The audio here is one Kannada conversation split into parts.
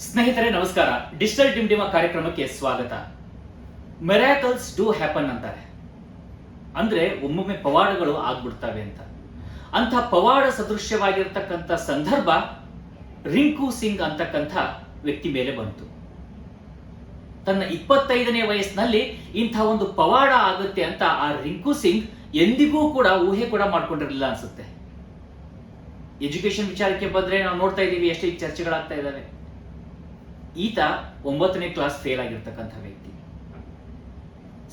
ಸ್ನೇಹಿತರೆ ನಮಸ್ಕಾರ. ಡಿಜಿಟಲ್ ಡಿಮ್ ಕಾರ್ಯಕ್ರಮಕ್ಕೆ ಸ್ವಾಗತ. ಮಿರಾಕಲ್ಸ್ ಡೂ ಹ್ಯಾಪನ್ ಅಂತಾರೆ, ಅಂದ್ರೆ ಒಮ್ಮೊಮ್ಮೆ ಪವಾಡಗಳು ಆಗ್ಬಿಡ್ತವೆ ಅಂತ ಪವಾಡ ಸದೃಶ್ಯವಾಗಿರ್ತಕ್ಕಂಥ ಸಂದರ್ಭ ರಿಂಕು ಸಿಂಗ್ ಅಂತಕ್ಕಂಥ ವ್ಯಕ್ತಿ ಮೇಲೆ ಬಂತು. ತನ್ನ 25ನೇ ವಯಸ್ಸಿನಲ್ಲಿ ಇಂಥ ಒಂದು ಪವಾಡ ಆಗುತ್ತೆ ಅಂತ ಆ ರಿಂಕು ಸಿಂಗ್ ಎಂದಿಗೂ ಕೂಡ ಊಹೆ ಕೂಡ ಮಾಡ್ಕೊಂಡಿರಲಿಲ್ಲ ಅನ್ಸುತ್ತೆ. ಎಜುಕೇಶನ್ ವಿಚಾರಕ್ಕೆ ಬಂದ್ರೆ ನಾವು ನೋಡ್ತಾ ಇದ್ದೀವಿ ಎಷ್ಟು ಚರ್ಚೆಗಳಾಗ್ತಾ ಇದ್ದಾವೆ. ಈತ 9ನೇ ಕ್ಲಾಸ್ ಫೇಲ್ ಆಗಿರ್ತಕ್ಕಂಥ ವ್ಯಕ್ತಿ.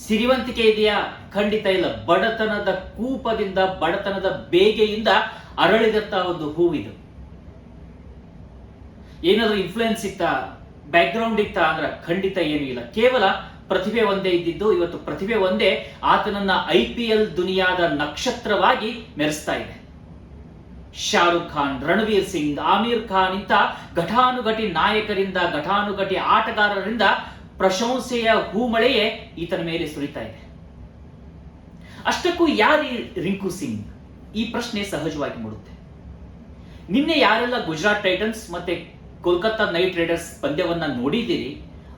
ಸಿರಿವಂತಿಕೆ ಇದೆಯಾ? ಖಂಡಿತ ಇಲ್ಲ. ಬಡತನದ ಕೂಪದಿಂದ, ಬಡತನದ ಬೇಗೆಯಿಂದ ಅರಳಿದಂತ ಒಂದು ಹೂವಿದು. ಏನಾದ್ರೂ ಇನ್ಫ್ಲುಯೆನ್ಸ್ ಇತ್ತಾ, ಬ್ಯಾಕ್ ಗ್ರೌಂಡ್ ಇತ್ತಾ ಅಂದ್ರೆ ಖಂಡಿತ ಏನೂ ಇಲ್ಲ. ಕೇವಲ ಪ್ರತಿಭೆ ಒಂದೇ ಇದ್ದಿದ್ದು. ಇವತ್ತು ಪ್ರತಿಭೆ ಒಂದೇ ಆತನನ್ನ IPL ದುನಿಯಾದ ನಕ್ಷತ್ರವಾಗಿ ಮೆರೆಸ್ತಾ ಇದೆ. ಶಾರುಖ್ ಖಾನ್, ರಣವೀರ್ ಸಿಂಗ್, ಆಮೀರ್ ಖಾನ್ ಇಂಥ ಘಟಾನುಘಟಿ ನಾಯಕರಿಂದ, ಘಟಾನುಘಟಿ ಆಟಗಾರರಿಂದ ಪ್ರಶಂಸೆಯ ಹೂಮಳೆಯೇ ಈತನ ಮೇಲೆ ಸುರಿತಾ ಇದೆ. ಅಷ್ಟಕ್ಕೂ ಯಾರು ರಿಂಕು ಸಿಂಗ್? ಈ ಪ್ರಶ್ನೆ ಸಹಜವಾಗಿ ಮೂಡುತ್ತೆ. ನಿನ್ನೆ ಯಾರೆಲ್ಲ ಗುಜರಾತ್ ಟೈಟನ್ಸ್ ಮತ್ತೆ ಕೋಲ್ಕತ್ತಾ ನೈಟ್ ರೈಡರ್ಸ್ ಪಂದ್ಯವನ್ನ ನೋಡಿದ್ದೀರಿ,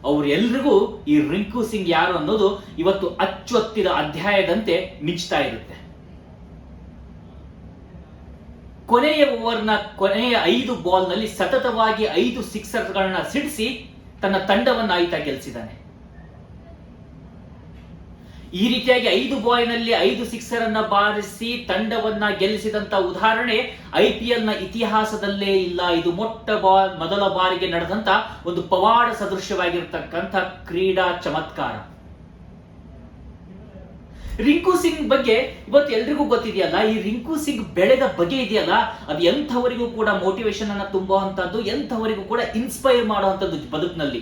ಅವರೆಲ್ಲರಿಗೂ ಈ ರಿಂಕು ಸಿಂಗ್ ಯಾರು ಅನ್ನೋದು ಇವತ್ತು ಅಚ್ಚೊತ್ತಿದ ಅಧ್ಯಾಯದಂತೆ ಮಿಂಚ್ತಾ ಇರುತ್ತೆ. ಕೊನೆಯ ಓವರ್ನ ಕೊನೆಯ 5 ಬಾಲ್ನಲ್ಲಿ ಸತತವಾಗಿ 5 ಸಿಕ್ಸರ್ಗಳನ್ನ ಸಿಡಿಸಿ ತನ್ನ ತಂಡವನ್ನು ಆಯ್ತಾ ಗೆಲ್ಲಿಸಿದ್ದಾನೆ. ಈ ರೀತಿಯಾಗಿ 5 ಬಾಲ್ನಲ್ಲಿ 5 ಸಿಕ್ಸರ್ ಅನ್ನ ಬಾರಿಸಿ ತಂಡವನ್ನ ಗೆಲ್ಲಿಸಿದಂತ ಉದಾಹರಣೆ IPL ನ ಇತಿಹಾಸದಲ್ಲೇ ಇಲ್ಲ. ಇದು ಮೊದಲ ಬಾರಿಗೆ ನಡೆದಂತ ಒಂದು ಪವಾಡ ಸದೃಶ್ಯವಾಗಿರ್ತಕ್ಕಂಥ ಕ್ರೀಡಾ ಚಮತ್ಕಾರ. ರಿಂಕು ಸಿಂಗ್ ಬಗ್ಗೆ ಇವತ್ತು ಎಲ್ರಿಗೂ ಗೊತ್ತಿದೆಯಲ್ಲ. ಈ ರಿಂಕು ಸಿಂಗ್ ಬೆಳೆದ ಬಗೆ ಇದೆಯಲ್ಲ, ಅದು ಎಂಥವರಿಗೂ ಕೂಡ ಮೋಟಿವೇಶನ್ ಅನ್ನ ತುಂಬುವಂತದ್ದು, ಎಂಥವರಿಗೂ ಕೂಡ ಇನ್ಸ್ಪೈರ್ ಮಾಡುವಂತದ್ದು. ಬದುಕಿನಲ್ಲಿ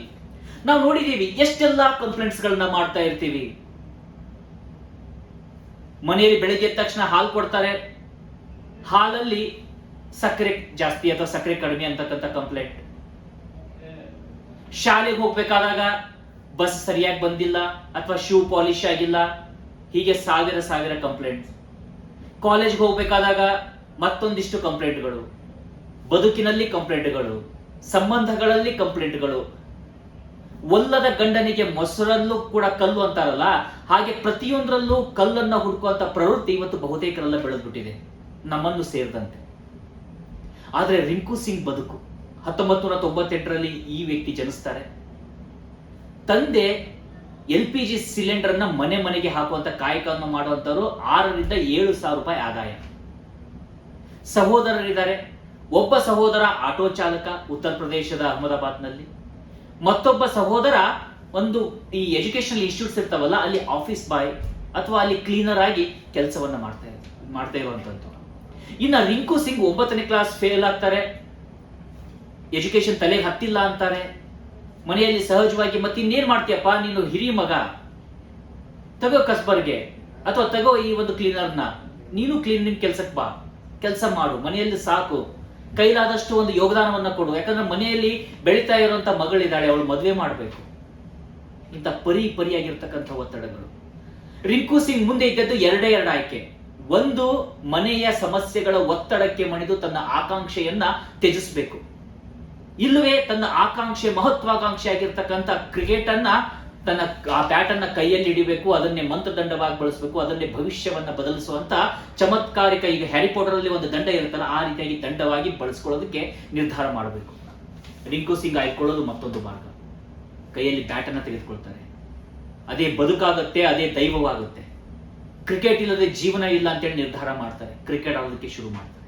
ನಾವು ನೋಡಿದೀವಿ ಎಷ್ಟೆಲ್ಲಾ ಕಂಪ್ಲೇಂಟ್ಸ್ ಗಳನ್ನ ಮಾಡ್ತಾ ಇರ್ತೀವಿ. ಮನೆಯಲ್ಲಿ ಬೆಳಗ್ಗೆ ಎದ್ದ ತಕ್ಷಣ ಹಾಲು ಕೊಡ್ತಾರೆ, ಹಾಲಲ್ಲಿ ಸಕ್ಕರೆ ಜಾಸ್ತಿ ಅಥವಾ ಸಕ್ಕರೆ ಕಡಿಮೆ ಅಂತಕ್ಕಂಥ ಕಂಪ್ಲೇಂಟ್. ಶಾಲೆಗೆ ಹೋಗ್ಬೇಕಾದಾಗ ಬಸ್ ಸರಿಯಾಗಿ ಬಂದಿಲ್ಲ ಅಥವಾ ಶೂ ಪಾಲಿಶ್ ಆಗಿಲ್ಲ, ಹೀಗೆ ಸಾವಿರ ಕಂಪ್ಲೇಂಟ್. ಕಾಲೇಜ್ಗೆ ಹೋಗ್ಬೇಕಾದಾಗ ಮತ್ತೊಂದಿಷ್ಟು ಕಂಪ್ಲೇಂಟ್ಗಳು, ಬದುಕಿನಲ್ಲಿ ಕಂಪ್ಲೇಂಟ್ಗಳು, ಸಂಬಂಧಗಳಲ್ಲಿ ಕಂಪ್ಲೇಂಟ್ಗಳು. ಒಲ್ಲದ ಗಂಡನಿಗೆ ಮೊಸರಲ್ಲೂ ಕೂಡ ಕಲ್ಲು ಅಂತಾರಲ್ಲ, ಹಾಗೆ ಪ್ರತಿಯೊಂದರಲ್ಲೂ ಕಲ್ಲನ್ನ ಹುಡುಕುವಂತ ಪ್ರವೃತ್ತಿ ಇವತ್ತು ಬಹುತೇಕರೆಲ್ಲ ಬೆಳೆದ್ಬಿಟ್ಟಿದೆ, ನಮ್ಮನ್ನು ಸೇರಿದಂತೆ. ಆದ್ರೆ ರಿಂಕು ಸಿಂಗ್ ಬದುಕು 1998ರಲ್ಲಿ ಈ ವ್ಯಕ್ತಿ ಜನಿಸ್ತಾರೆ. ತಂದೆ LPG ಸಿಲಿಂಡರ್ ನ ಮನೆಗೆ ಹಾಕುವಂತ ಕಾಯಕವನ್ನು ಮಾಡುವಂತವರು. 6ರಿಂದ 7 ಸಾವಿರ ರೂಪಾಯಿ ಆದಾಯ. ಸಹೋದರರಿದ್ದಾರೆ. ಒಬ್ಬ ಸಹೋದರ ಆಟೋ ಚಾಲಕ ಉತ್ತರ ಪ್ರದೇಶದ ಅಹಮದಾಬಾದ್ನಲ್ಲಿ, ಮತ್ತೊಬ್ಬ ಸಹೋದರ ಒಂದು ಈ ಎಜುಕೇಶನಲ್ ಇನ್ಸ್ಟಿಟ್ಯೂಟ್ಸ್ ಇರ್ತಾವಲ್ಲ ಅಲ್ಲಿ ಆಫೀಸ್ ಬಾಯ್ ಅಥವಾ ಅಲ್ಲಿ ಕ್ಲೀನರ್ ಆಗಿ ಕೆಲಸವನ್ನ ಮಾಡ್ತಾ ಇರುವಂತದ್ದು. ಇನ್ನ ರಿಂಕು ಸಿಂಗ್ 9ನೇ ಕ್ಲಾಸ್ ಫೇಲ್ ಆಗ್ತಾರೆ. ಎಜುಕೇಶನ್ ತಲೆಗೆ ಹತ್ತಿಲ್ಲ ಅಂತಾರೆ. ಮನೆಯಲ್ಲಿ ಸಹಜವಾಗಿ ಮತ್ತೆ ಇನ್ನೇನ್ ಮಾಡ್ತೀಯಪ್ಪ ನೀನು, ಹಿರಿಯ ಮಗ, ತಗೋ ಕಸ್ಬರ್ಗೆ ಅಥವಾ ತಗೋ ಈ ಒಂದು ಕ್ಲೀನರ್ನ, ನೀನು ಕ್ಲೀನಿಂಗ್ ಕೆಲ್ಸಕ್ಕೆ ಬಾ, ಕೆಲಸ ಮಾಡು, ಮನೆಯಲ್ಲಿ ಸಾಕು, ಕೈಲಾದಷ್ಟು ಒಂದು ಯೋಗದಾನವನ್ನ ಕೊಡು. ಯಾಕಂದ್ರೆ ಮನೆಯಲ್ಲಿ ಬೆಳೀತಾ ಇರುವಂತ ಮಗಳಿದ್ದಾಳೆ, ಅವಳು ಮದುವೆ ಮಾಡಬೇಕು. ಇಂಥ ಪರಿಯಾಗಿರ್ತಕ್ಕಂಥ ಒತ್ತಡಗಳು. ರಿಂಕು ಸಿಂಗ್ ಮುಂದೆ ಇದ್ದದ್ದು ಎರಡೇ ಆಯ್ಕೆ. ಒಂದು, ಮನೆಯ ಸಮಸ್ಯೆಗಳ ಒತ್ತಡಕ್ಕೆ ಮಣಿದು ತನ್ನ ಆಕಾಂಕ್ಷೆಯನ್ನ ತ್ಯಜಿಸಬೇಕು. ಇಲ್ಲವೇ ತನ್ನ ಆಕಾಂಕ್ಷೆ, ಮಹತ್ವಾಕಾಂಕ್ಷೆ ಆಗಿರ್ತಕ್ಕಂಥ ಕ್ರಿಕೆಟ್ ಅನ್ನ, ತನ್ನ ಆ ಬ್ಯಾಟ್ ಅನ್ನ ಕೈಯಲ್ಲಿ ಹಿಡಿಬೇಕು, ಅದನ್ನೇ ಮಂತ್ರದಂಡವಾಗಿ ಬಳಸಬೇಕು, ಅದನ್ನೇ ಭವಿಷ್ಯವನ್ನ ಬದಲಿಸುವಂತ ಚಮತ್ಕಾರಿಕ, ಈಗ ಹ್ಯಾರಿ ಪಾಟರ್ ಅಲ್ಲಿ ಒಂದು ದಂಡ ಇರುತ್ತಲ್ಲ ಆ ರೀತಿಯಾಗಿ ದಂಡವಾಗಿ ಬಳಸ್ಕೊಳ್ಳೋದಕ್ಕೆ ನಿರ್ಧಾರ ಮಾಡಬೇಕು. ರಿಂಕು ಸಿಂಗ್ ಆಯ್ಕೊಳ್ಳೋದು ಮತ್ತೊಂದು ಮಾರ್ಗ. ಕೈಯಲ್ಲಿ ಬ್ಯಾಟ್ ಅನ್ನ ತೆಗೆದುಕೊಳ್ತಾರೆ. ಅದೇ ಬದುಕಾಗುತ್ತೆ, ಅದೇ ದೈವವಾಗುತ್ತೆ. ಕ್ರಿಕೆಟ್ ಇಲ್ಲದೆ ಜೀವನ ಇಲ್ಲ ಅಂತೇಳಿ ನಿರ್ಧಾರ ಮಾಡ್ತಾರೆ. ಕ್ರಿಕೆಟ್ ಆಡೋದಕ್ಕೆ ಶುರು ಮಾಡ್ತಾರೆ.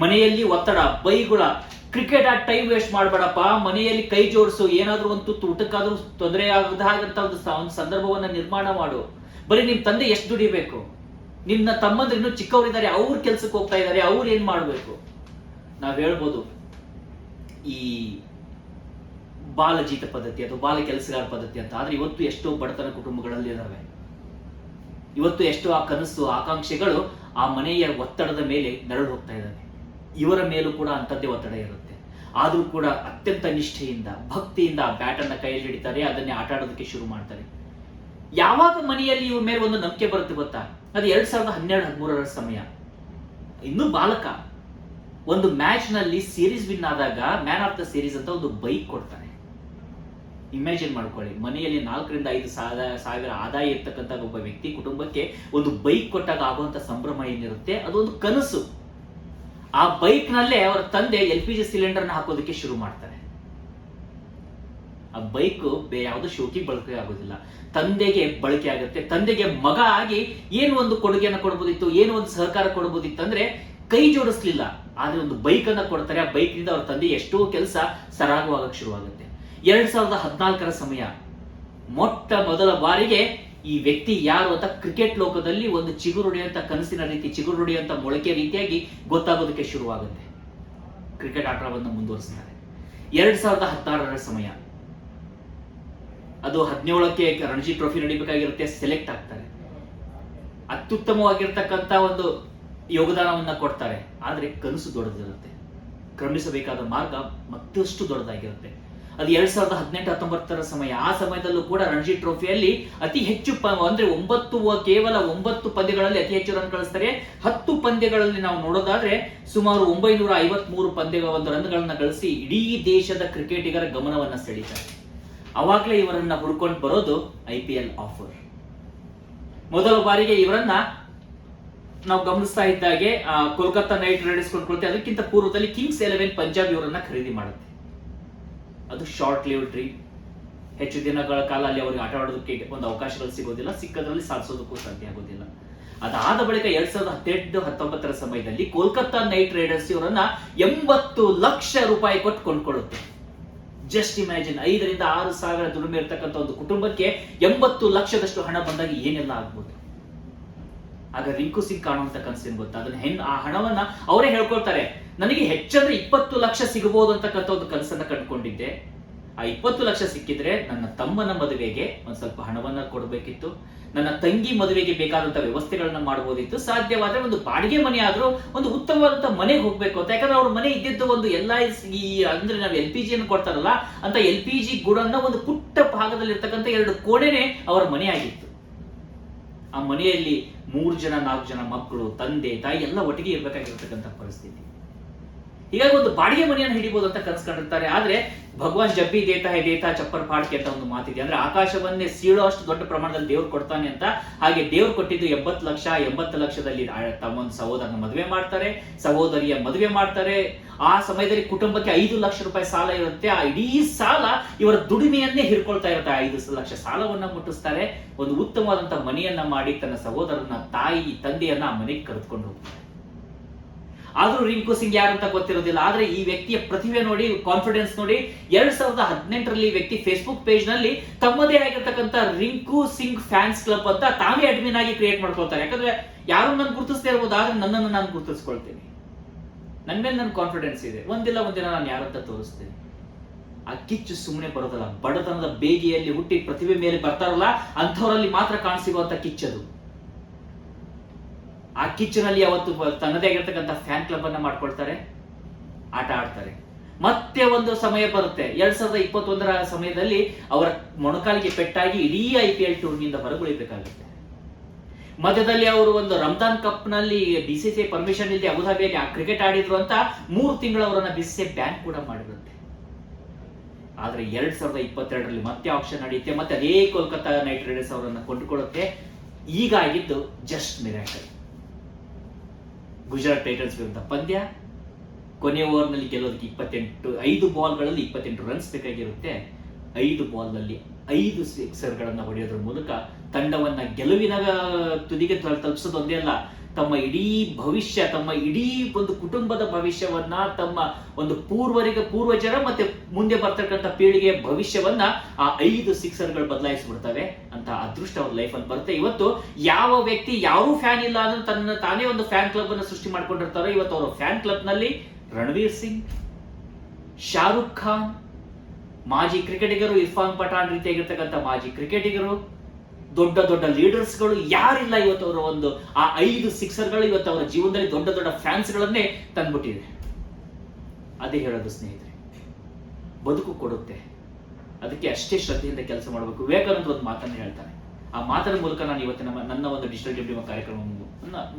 ಮನೆಯಲ್ಲಿ ಒತ್ತಡ, ಬೈಗುಳ, ಕ್ರಿಕೆಟ್ ಆಡಿ ಟೈಮ್ ವೇಸ್ಟ್ ಮಾಡಬೇಡಪ್ಪ, ಮನೆಯಲ್ಲಿ ಕೈ ಜೋಡಿಸು, ಏನಾದ್ರೂ ಒಂದು ತುತ್ತು ಊಟಕ್ಕಾದ್ರೂ ತೊಂದರೆ ಆಗದಂತ ಒಂದು ಸಂದರ್ಭವನ್ನ ನಿರ್ಮಾಣ ಮಾಡು. ಬರೀ ನಿಮ್ ತಂದೆ ಎಷ್ಟು ದುಡಿಬೇಕು, ನಿನ್ನ ತಮ್ಮಂದ್ರೆ ಇನ್ನೂ ಚಿಕ್ಕವರಿದ್ದಾರೆ, ಅವ್ರ ಕೆಲ್ಸಕ್ಕೆ ಹೋಗ್ತಾ ಇದ್ದಾರೆ, ಅವ್ರು ಏನ್ ಮಾಡ್ಬೇಕು. ನಾವ್ ಹೇಳ್ಬೋದು ಈ ಬಾಲಜೀತ ಪದ್ಧತಿ ಅಥವಾ ಬಾಲ ಕೆಲಸಗಾರ ಪದ್ಧತಿ ಅಂತ. ಆದ್ರೆ ಇವತ್ತು ಎಷ್ಟೋ ಬಡತನ ಕುಟುಂಬಗಳಲ್ಲಿ ಇದಾವೆ. ಇವತ್ತು ಎಷ್ಟೋ ಆ ಕನಸು, ಆಕಾಂಕ್ಷೆಗಳು ಆ ಮನೆಯ ಒತ್ತಡದ ಮೇಲೆ ನರಳು ಹೋಗ್ತಾ ಇದ್ದಾವೆ. ಇವರ ಮೇಲೂ ಕೂಡ ಅಂತದ್ದೇ ಒತ್ತಡ ಇರುತ್ತೆ. ಆದ್ರೂ ಕೂಡ ಅತ್ಯಂತ ನಿಷ್ಠೆಯಿಂದ, ಭಕ್ತಿಯಿಂದ ಆ ಬ್ಯಾಟ್ ಅನ್ನ ಕೈಯಲ್ಲಿ ಹಿಡಿತಾರೆ, ಅದನ್ನೇ ಆಟ ಆಡೋದಕ್ಕೆ ಶುರು ಮಾಡ್ತಾರೆ. ಯಾವಾಗ ಮನೆಯಲ್ಲಿ ಇವ್ರ ಮೇಲೆ ಒಂದು ನಂಬಿಕೆ ಬರುತ್ತೆ ಗೊತ್ತಾ? ಅದು 2012-13ರ ಸಮಯ. ಇನ್ನೂ ಬಾಲಕ, ಒಂದು ಮ್ಯಾಚ್ ನಲ್ಲಿ ಸೀರೀಸ್ ವಿನ್ ಆದಾಗ ಮ್ಯಾನ್ ಆಫ್ ದ ಸೀರೀಸ್ ಅಂತ ಒಂದು ಬೈಕ್ ಕೊಡ್ತಾನೆ. ಇಮ್ಯಾಜಿನ್ ಮಾಡ್ಕೊಳ್ಳಿ, ಮನೆಯಲ್ಲಿ 4,000-5,000 ಆದಾಯ ಇರ್ತಕ್ಕಂಥ ಒಬ್ಬ ವ್ಯಕ್ತಿ ಕುಟುಂಬಕ್ಕೆ ಒಂದು ಬೈಕ್ ಕೊಟ್ಟಾಗ ಆಗುವಂತ ಸಂಭ್ರಮ ಏನಿರುತ್ತೆ, ಅದೊಂದು ಕನಸು. ಆ ಬೈಕ್ ನಲ್ಲೇ ಅವರ ತಂದೆ LPG ಸಿಲಿಂಡರ್ನ ಹಾಕೋದಕ್ಕೆ ಶುರು ಮಾಡ್ತಾರೆ. ಆ ಬೈಕ್ ಯಾವುದೋ ಶೋಕಿ ಬಳಕೆ ಆಗೋದಿಲ್ಲ, ತಂದೆಗೆ ಬಳಕೆ ಆಗುತ್ತೆ. ತಂದೆಗೆ ಮಗ ಆಗಿ ಏನು ಒಂದು ಕೊಡುಗೆಯನ್ನು ಕೊಡಬಹುದಿತ್ತು, ಏನು ಒಂದು ಸಹಕಾರ ಕೊಡಬಹುದಿತ್ತು ಅಂದ್ರೆ ಕೈ ಜೋಡಿಸ್ಲಿಲ್ಲ, ಆದ್ರೆ ಒಂದು ಬೈಕ್ ಅನ್ನ ಕೊಡ್ತಾರೆ. ಆ ಬೈಕ್ ನಿಂದ ಅವ್ರ ತಂದೆ ಎಷ್ಟೋ ಕೆಲಸ ಸರಾಗವಾಗಕ್ಕೆ ಶುರುವಾಗುತ್ತೆ. 2014ರ ಸಮಯ, ಮೊಟ್ಟ ಮೊದಲ ಬಾರಿಗೆ ಈ ವ್ಯಕ್ತಿ ಯಾರು ಅಂತ ಕ್ರಿಕೆಟ್ ಲೋಕದಲ್ಲಿ ಒಂದು ಚಿಗುರುಡಿಯಂತ ಕನಸಿನ ರೀತಿ, ಚಿಗುರುಡಿಯಂತ ಮೊಳಕೆ ರೀತಿಯಾಗಿ ಗೊತ್ತಾಗೋದಕ್ಕೆ ಶುರುವಾಗುತ್ತೆ. ಕ್ರಿಕೆಟ್ ಆಟವನ್ನು ಮುಂದುವರಿಸ್ತಾರೆ. 2016ರ ಸಮಯ, ಅದು 17ಕ್ಕೆ ರಣಜಿ ಟ್ರೋಫಿ ನಡೀಬೇಕಾಗಿರುತ್ತೆ, ಸೆಲೆಕ್ಟ್ ಆಗ್ತಾರೆ. ಅತ್ಯುತ್ತಮವಾಗಿರ್ತಕ್ಕಂಥ ಒಂದು ಯೋಗದಾನವನ್ನ ಕೊಡ್ತಾರೆ. ಆದ್ರೆ ಕನಸು ದೊಡ್ಡದಿರುತ್ತೆ, ಕ್ರಮಿಸಬೇಕಾದ ಮಾರ್ಗ ಮತ್ತಷ್ಟು ದೊಡ್ಡದಾಗಿರುತ್ತೆ. ಅದು 2018-19ರ ಸಮಯ. ಆ ಸಮಯದಲ್ಲೂ ಕೂಡ ರಣಜಿ ಟ್ರೋಫಿಯಲ್ಲಿ ಅತಿ ಹೆಚ್ಚು ಅಂದ್ರೆ ಕೇವಲ 9 ಪಂದ್ಯಗಳಲ್ಲಿ ಅತಿ ಹೆಚ್ಚು ರನ್ ಗಳಿಸ್ತಾರೆ. 10 ಪಂದ್ಯಗಳಲ್ಲಿ ನಾವು ನೋಡೋದಾದ್ರೆ ಸುಮಾರು 953 ರನ್ಗಳನ್ನ ಗಳಿಸಿ ಇಡೀ ದೇಶದ ಕ್ರಿಕೆಟಿಗರ ಗಮನವನ್ನ ಸೆಳೀತಾರೆ. ಅವಾಗಲೇ ಇವರನ್ನ ಹುಡ್ಕೊಂಡು ಬರೋದು IPL ಆಫರ್. ಮೊದಲ ಬಾರಿಗೆ ಇವರನ್ನ ನಾವು ಗಮನಿಸ್ತಾ ಇದ್ದಾಗೆ ಕೋಲ್ಕತ್ತಾ ನೈಟ್ ರೈಡರ್ಸ್ ಕೊಂಡ್ಕೊಳ್ತೆ. ಅದಕ್ಕಿಂತ ಪೂರ್ವದಲ್ಲಿ ಕಿಂಗ್ಸ್ 11 ಪಂಜಾಬ್ ಇವರನ್ನ ಖರೀದಿ ಮಾಡುತ್ತೆ. ಅದು ಶಾರ್ಟ್ ಲಿವ್ ಡ್ರೀಮ್. ಹೆಚ್ಚು ದಿನಗಳ ಕಾಲ ಅಲ್ಲಿ ಅವರಿಗೆ ಆಟ ಆಡೋದಕ್ಕೆ ಒಂದು ಅವಕಾಶಗಳು ಸಿಗೋದಿಲ್ಲ, ಸಿಕ್ಕದ್ರಲ್ಲಿ ಸಾಧಿಸೋದಕ್ಕೂ ಸಾಧ್ಯ ಆಗೋದಿಲ್ಲ. ಅದಾದ ಬಳಿಕ 2018-19ರ ಸಮಯದಲ್ಲಿ ಕೋಲ್ಕತ್ತಾ ನೈಟ್ ರೈಡರ್ಸ್ ಇವರನ್ನ 80 ಲಕ್ಷ ರೂಪಾಯಿ ಕೊಟ್ಟು ಕೊಂಡ್ಕೊಳ್ಳುತ್ತೆ. ಜಸ್ಟ್ ಇಮ್ಯಾಜಿನ್, 5ರಿಂದ 6 ಸಾವಿರ ದುಡಿಮೆ ಇರ್ತಕ್ಕಂಥ ಒಂದು ಕುಟುಂಬಕ್ಕೆ 80 ಲಕ್ಷದಷ್ಟು ಹಣ ಬಂದಾಗ ಏನೆಲ್ಲ ಆಗ್ಬೋದು. ಆಗ ರಿಂಕು ಸಿಂಗ್ ಕಾಣುವಂತ ಕನಸೇನು ಗೊತ್ತಾ, ಆ ಹಣವನ್ನ ಅವರೇ ಹೇಳ್ಕೊಳ್ತಾರೆ, ನನಗೆ ಹೆಚ್ಚಂದ್ರೆ 20 ಲಕ್ಷ ಸಿಗಬಹುದು ಅಂತಕ್ಕಂಥ ಒಂದು ಕನಸನ್ನ ಕಂಡುಕೊಂಡಿದ್ದೆ. ಆ 20 ಲಕ್ಷ ಸಿಕ್ಕಿದ್ರೆ ನನ್ನ ತಮ್ಮನ ಮದುವೆಗೆ ಒಂದ್ ಸ್ವಲ್ಪ ಹಣವನ್ನ ಕೊಡಬೇಕಿತ್ತು, ನನ್ನ ತಂಗಿ ಮದುವೆಗೆ ಬೇಕಾದಂತ ವ್ಯವಸ್ಥೆಗಳನ್ನ ಮಾಡಬಹುದಿತ್ತು, ಸಾಧ್ಯವಾದ್ರೆ ಒಂದು ಬಾಡಿಗೆ ಮನೆ ಆದ್ರೂ ಒಂದು ಉತ್ತಮವಾದಂತ ಮನೆಗೆ ಹೋಗ್ಬೇಕು ಅಂತ. ಯಾಕಂದ್ರೆ ಅವ್ರ ಮನೆ ಇದ್ದಿದ್ದು ಒಂದು ಅಂದ್ರೆ ನಾವು LPG ಅನ್ನು ಕೊಡ್ತಾರಲ್ಲ ಅಂತ LPG ಗುಡನ್ನ ಒಂದು ಪುಟ್ಟ ಭಾಗದಲ್ಲಿ ಇರ್ತಕ್ಕಂಥ 2 ಕೋಣೆನೆ ಅವರ ಮನೆ ಆಗಿತ್ತು. ಆ ಮನೆಯಲ್ಲಿ 3-4 ಜನ ಮಕ್ಕಳು, ತಂದೆ ತಾಯಿ ಎಲ್ಲ ಒಟ್ಟಿಗೆ ಇರ್ಬೇಕಾಗಿರ್ತಕ್ಕಂಥ ಪರಿಸ್ಥಿತಿ. ಹೀಗಾಗಿ ಒಂದು ಬಾಡಿಗೆ ಮನೆಯನ್ನು ಹಿಡಿಬಹುದು ಅಂತ ಕನಸ್ಕೊಂಡಿರ್ತಾರೆ. ಆದ್ರೆ ಭಗವಾನ್ ಜಬ್ಬಿ ದೇತಾ ಚಪ್ಪರ್ ಫಾಡ್ಕೆ ಅಂತ ಒಂದು ಮಾತಿದೆ. ಅಂದ್ರೆ ಆಕಾಶವನ್ನೇ ಸೀಳೋ ಅಷ್ಟು ದೊಡ್ಡ ಪ್ರಮಾಣದಲ್ಲಿ ದೇವ್ರು ಕೊಡ್ತಾನೆ ಅಂತ. ಹಾಗೆ ದೇವ್ರು ಕೊಟ್ಟಿದ್ದು 80 ಲಕ್ಷದಲ್ಲಿ ತಮ್ಮೊಂದು ಸಹೋದರನ ಮದುವೆ ಮಾಡ್ತಾರೆ, ಸಹೋದರಿಯ ಮದುವೆ ಮಾಡ್ತಾರೆ. ಆ ಸಮಯದಲ್ಲಿ ಕುಟುಂಬಕ್ಕೆ 5 ಲಕ್ಷ ರೂಪಾಯಿ ಸಾಲ ಇರುತ್ತೆ. ಆ ಇಡೀ ಸಾಲ ಇವರ ದುಡಿಮೆಯನ್ನೇ ಹಿಡ್ಕೊಳ್ತಾ ಇರುತ್ತೆ. 5 ಲಕ್ಷ ಸಾಲವನ್ನ ಮುಟ್ಟಿಸ್ತಾರೆ. ಒಂದು ಉತ್ತಮವಾದಂತಹ ಮನೆಯನ್ನ ಮಾಡಿ ತನ್ನ ಸಹೋದರನ ತಾಯಿ ತಂದೆಯನ್ನ ಆ ಮನೆಗೆ ಕರೆದುಕೊಂಡು ಹೋಗ್ತಾರೆ. ಆದ್ರೂ ರಿಂಕು ಸಿಂಗ್ ಯಾರಂತ ಗೊತ್ತಿರೋದಿಲ್ಲ. ಆದ್ರೆ ಈ ವ್ಯಕ್ತಿಯ ಪ್ರತಿಭೆ ನೋಡಿ, ಕಾನ್ಫಿಡೆನ್ಸ್ ನೋಡಿ, 2018ರಲ್ಲಿ ಈ ವ್ಯಕ್ತಿ ಫೇಸ್ಬುಕ್ ಪೇಜ್ ನಲ್ಲಿ ತಮ್ಮದೇ ಆಗಿರ್ತಕ್ಕಂಥ ರಿಂಕು ಸಿಂಗ್ ಫ್ಯಾನ್ಸ್ ಕ್ಲಬ್ ಅಂತ ತಾವೇ ಅಡ್ಮಿನ್ ಆಗಿ ಕ್ರಿಯೇಟ್ ಮಾಡ್ಕೊಳ್ತಾರೆ. ಯಾಕಂದ್ರೆ ಯಾರು ನನ್ ಗುರುತಿಸ್ತಾ ಇರ್ಬೋದು, ಆದ್ರೆ ನನ್ನನ್ನು ನಾನು ಗುರುತಿಸ್ಕೊಳ್ತೀನಿ. ನನ್ ಮೇಲೆ ನನ್ ಕಾನ್ಫಿಡೆನ್ಸ್ ಇದೆ, ಒಂದಿಲ್ಲ ಒಂದಿನ ನಾನು ಯಾರಂತ ತೋರಿಸ್ತೇನೆ. ಆ ಕಿಚ್ಚು ಸುಮ್ಮನೆ ಬರೋದಲ್ಲ, ಬಡತನದ ಬೇಗೆಯಲ್ಲಿ ಹುಟ್ಟಿ ಪ್ರತಿಭೆ ಮೇಲೆ ಬರ್ತಾರಲ್ಲ ಅಂಥವರಲ್ಲಿ ಮಾತ್ರ ಕಾಣಿಸಿರುವಂತ ಕಿಚ್ಚದು. ಆ ಕಿಚ್ಚಿನಲ್ಲಿ ಅವತ್ತು ತನ್ನದೇ ಆಗಿರ್ತಕ್ಕಂಥ ಫ್ಯಾನ್ ಕ್ಲಬ್ ಅನ್ನ ಮಾಡ್ಕೊಳ್ತಾರೆ, ಆಟ ಆಡ್ತಾರೆ. ಮತ್ತೆ ಒಂದು ಸಮಯ ಬರುತ್ತೆ 2021ರ ಸಮಯದಲ್ಲಿ ಅವರ ಮೊಣಕಾಲಿಗೆ ಪೆಟ್ಟಾಗಿ ಇಡೀ IPL ಟೂರ್ನಿಂದ ಹೊರಗುಳಿಬೇಕಾಗುತ್ತೆ. ಮಧ್ಯದಲ್ಲಿ ಅವರು ಒಂದು ರಂಜಾನ್ ಕಪ್ ನಲ್ಲಿ BCCI ಪರ್ಮಿಷನ್ ಇಲ್ಲದೆ ಅಬುಧಾಬಿಯಲ್ಲಿ ಕ್ರಿಕೆಟ್ ಆಡಿದ್ರು ಅಂತ 3 ತಿಂಗಳು ಅವರನ್ನ BCCI ಬ್ಯಾನ್ ಕೂಡ ಮಾಡಿರುತ್ತೆ. ಆದ್ರೆ 2022ರಲ್ಲಿ ಮತ್ತೆ ಆಪ್ಷನ್ ನಡೆಯುತ್ತೆ, ಮತ್ತೆ ಅದೇ ಕೋಲ್ಕತ್ತಾ ನೈಟ್ ರೈಡರ್ಸ್ ಅವರನ್ನ ಕೊಂಡುಕೊಳ್ಳುತ್ತೆ. ಈಗ ಆಗಿದ್ದು ಜಸ್ಟ್ ಮಿರಾಕಲ್. ಗುಜರಾತ್ ಟೈಟನ್ಸ್ ವಿರುದ್ಧ ಪಂದ್ಯ, ಕೊನೆ ಓವರ್ನಲ್ಲಿ ಗೆಲ್ಲೋದಕ್ಕೆ 5 ಬಾಲ್ಗಳಲ್ಲಿ 28 ರನ್ಸ್ ಬೇಕಾಗಿರುತ್ತೆ. 5 ಬಾಲ್ನಲ್ಲಿ 5 ಸಿಕ್ಸರ್ಗಳನ್ನ ಹೊಡೆಯೋದ್ರ ಮೂಲಕ ತಂಡವನ್ನ ಗೆಲುವಿನ ತುದಿಗೆ ತಲುಪಿಸೋದೊಂದೇ ಅಲ್ಲ, ತಮ್ಮ ಇಡೀ ಭವಿಷ್ಯ, ತಮ್ಮ ಇಡೀ ಒಂದು ಕುಟುಂಬದ ಭವಿಷ್ಯವನ್ನ, ತಮ್ಮ ಒಂದು ಪೂರ್ವಜರ ಮತ್ತೆ ಮುಂದೆ ಬರ್ತಕ್ಕಂಥ ಪೀಳಿಗೆಯ ಭವಿಷ್ಯವನ್ನ ಆ 5 ಸಿಕ್ಸರ್ಗಳು ಬದಲಾಯಿಸ್ಬಿಡ್ತವೆ ಅಂತ ಅದೃಷ್ಟ ಅವ್ರ ಲೈಫ್ ಅಲ್ಲಿ ಬರುತ್ತೆ. ಇವತ್ತು ಯಾವ ವ್ಯಕ್ತಿ ಯಾರೂ ಫ್ಯಾನ್ ಇಲ್ಲ ಅಂದ್ರೆ ತನ್ನ ತಾನೇ ಒಂದು ಫ್ಯಾನ್ ಕ್ಲಬ್ ಅನ್ನು ಸೃಷ್ಟಿ ಮಾಡ್ಕೊಂಡಿರ್ತಾರೋ, ಇವತ್ತು ಅವರ ಫ್ಯಾನ್ ಕ್ಲಬ್ ನಲ್ಲಿ ರಣವೀರ್ ಸಿಂಗ್, ಶಾರುಖ್ ಖಾನ್, ಮಾಜಿ ಕ್ರಿಕೆಟಿಗರು ಇರ್ಫಾನ್ ಪಠಾಣ್ ರೀತಿಯಾಗಿರ್ತಕ್ಕಂಥ ಮಾಜಿ ಕ್ರಿಕೆಟಿಗರು, ದೊಡ್ಡ ದೊಡ್ಡ ಲೀಡರ್ಸ್ಗಳು ಯಾರಿಲ್ಲ ಇವತ್ತು ಅವರ ಒಂದು ಆ 5 ಸಿಕ್ಸರ್ಗಳು ಇವತ್ತು ಅವರ ಜೀವನದಲ್ಲಿ ದೊಡ್ಡ ದೊಡ್ಡ ಫ್ಯಾನ್ಸ್ಗಳನ್ನೇ ತಂದ್ಬಿಟ್ಟಿದೆ. ಅದೇ ಹೇಳೋದು ಸ್ನೇಹಿತರೆ, ಬದುಕು ಕೊಡುತ್ತೆ, ಅದಕ್ಕೆ ಅಷ್ಟೇ ಶ್ರದ್ಧೆಯಿಂದ ಕೆಲಸ ಮಾಡಬೇಕು. ವಿವೇಕಾನಂದ ಒಂದು ಮಾತನ್ನು ಹೇಳ್ತಾರೆ, ಆ ಮಾತಿನ ಮೂಲಕ ನಾನು ಇವತ್ತಿನ ನನ್ನ ಒಂದು ಡಿಜಿಟಲ್ ಡಿಪ್ಲೊಮಾ ಕಾರ್ಯಕ್ರಮವನ್ನು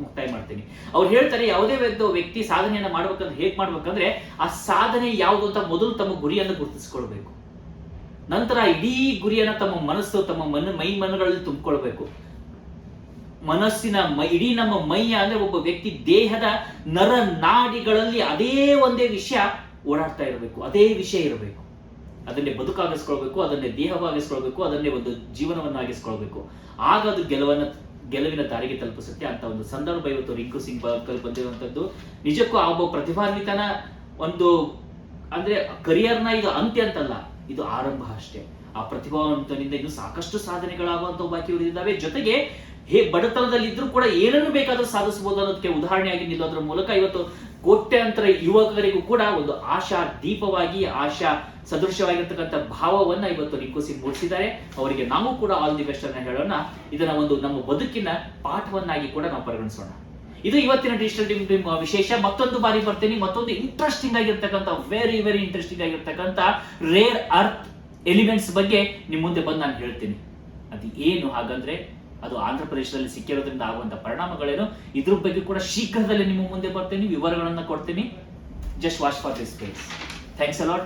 ಮುಕ್ತಾಯ ಮಾಡ್ತೀನಿ. ಅವ್ರು ಹೇಳ್ತಾರೆ, ಯಾವುದೇ ವ್ಯಕ್ತಿ ಸಾಧನೆಯನ್ನ ಮಾಡ್ಬೇಕಂದ್ರೆ ಹೇಗ್ ಮಾಡ್ಬೇಕಂದ್ರೆ ಆ ಸಾಧನೆ ಯಾವುದು ಅಂತ ಮೊದಲು ತಮ್ಮ ಗುರಿಯನ್ನು ಗುರುತಿಸ್ಕೊಳ್ಬೇಕು. ನಂತರ ಇಡೀ ಗುರಿಯನ್ನ ತಮ್ಮ ಮನಸ್ಸು, ತಮ್ಮ ಮೈ ಮನಗಳಲ್ಲಿ ತುಂಬಿಕೊಳ್ಬೇಕು. ಮನಸ್ಸಿನ ಇಡೀ ನಮ್ಮ ಮೈಯ ಅಂದ್ರೆ ಒಬ್ಬ ವ್ಯಕ್ತಿ ದೇಹದ ನರ ನಾಡಿಗಳಲ್ಲಿ ಅದೇ ಒಂದೇ ವಿಷಯ ಓಡಾಡ್ತಾ ಇರಬೇಕು, ಅದೇ ವಿಷಯ ಇರಬೇಕು. ಅದನ್ನೇ ಬದುಕಾಗಿಸ್ಕೊಳ್ಬೇಕು, ಅದನ್ನೇ ದೇಹವಾಗಿಸ್ಕೊಳ್ಬೇಕು, ಅದನ್ನೇ ಒಂದು ಜೀವನವನ್ನಾಗಿಸ್ಕೊಳ್ಬೇಕು. ಆಗ ಅದು ಗೆಲುವಿನ ದಾರಿಗೆ ತಲುಪಿಸುತ್ತೆ. ಅಂತ ಒಂದು ಸಂದರ್ಭ ಇವತ್ತು ರಿಂಕು ಸಿಂಗ್ ಬಂದಿರುವಂತದ್ದು. ನಿಜಕ್ಕೂ ಆ ಒಬ್ಬ ಪ್ರತಿಭಾನ್ವಿತನ ಒಂದು ಅಂದ್ರೆ ಕರಿಯರ್ನ ಇದು ಅಂತ್ಯ ಅಂತಲ್ಲ, ಇದು ಆರಂಭ ಅಷ್ಟೇ. ಆ ಪ್ರತಿಭಾವಂತನಿಂದ ಇನ್ನು ಸಾಕಷ್ಟು ಸಾಧನೆಗಳಾಗುವಂತ ಬಾಕಿ ಉಳಿದಿದ್ದಾವೆ. ಜೊತೆಗೆ ಬಡತನದಲ್ಲಿ ಇದ್ರೂ ಕೂಡ ಏನನ್ನು ಬೇಕಾದ್ರೂ ಸಾಧಿಸಬಹುದು ಅನ್ನೋದಕ್ಕೆ ಉದಾಹರಣೆಯಾಗಿ ನಿಲ್ಲೋದ್ರ ಮೂಲಕ ಇವತ್ತು ಕೋಟ್ಯಾಂತರ ಯುವಕರಿಗೂ ಕೂಡ ಒಂದು ಆಶಾ ದೀಪವಾಗಿ, ಆಶಾ ಸದೃಶವಾಗಿರ್ತಕ್ಕಂಥ ಭಾವವನ್ನ ಇವತ್ತು ರಿಂಕು ಸಿಂಗ್ ಮೂಡಿಸಿದ್ದಾರೆ. ಅವರಿಗೆ ನಾವು ಕೂಡ ಆಲ್ ದಿ ಬೆಸ್ಟ್ ಅನ್ನ ಹೇಳೋಣ. ಇದನ್ನ ಒಂದು ನಮ್ಮ ಬದುಕಿನ ಪಾಠವನ್ನಾಗಿ ಕೂಡ ನಾವು ಪರಿಗಣಿಸೋಣ. ಇದು ಇವತ್ತಿನ ಡಿಜಿಟಲ್ ಡಿಮ್ ವಿಶೇಷ. ಮತ್ತೊಂದು ಬಾರಿ ಬರ್ತೀನಿ, ಮತ್ತೊಂದು ಇಂಟ್ರೆಸ್ಟಿಂಗ್ ಆಗಿರ್ತಕ್ಕಂಥ ವೆರಿ ಇಂಟ್ರೆಸ್ಟಿಂಗ್ ಆಗಿರ್ತಕ್ಕಂಥ ರೇರ್ ಅರ್ತ್ ಎಲಿಮೆಂಟ್ಸ್ ಬಗ್ಗೆ ನಿಮ್ ಮುಂದೆ ಬಂದು ನಾನು ಹೇಳ್ತೀನಿ. ಅದು ಏನು ಹಾಗಂದ್ರೆ ಅದು ಆಂಧ್ರ ಪ್ರದೇಶದಲ್ಲಿ ಸಿಕ್ಕಿರೋದ್ರಿಂದ ಆಗುವಂತ ಪರಿಣಾಮಗಳೇನು, ಇದ್ರ ಬಗ್ಗೆ ಕೂಡ ಶೀಘ್ರದಲ್ಲೇ ನಿಮ್ಮ ಮುಂದೆ ಬರ್ತೀನಿ, ವಿವರಗಳನ್ನ ಕೊಡ್ತೀನಿ. Just watch for this space. Thanks a lot.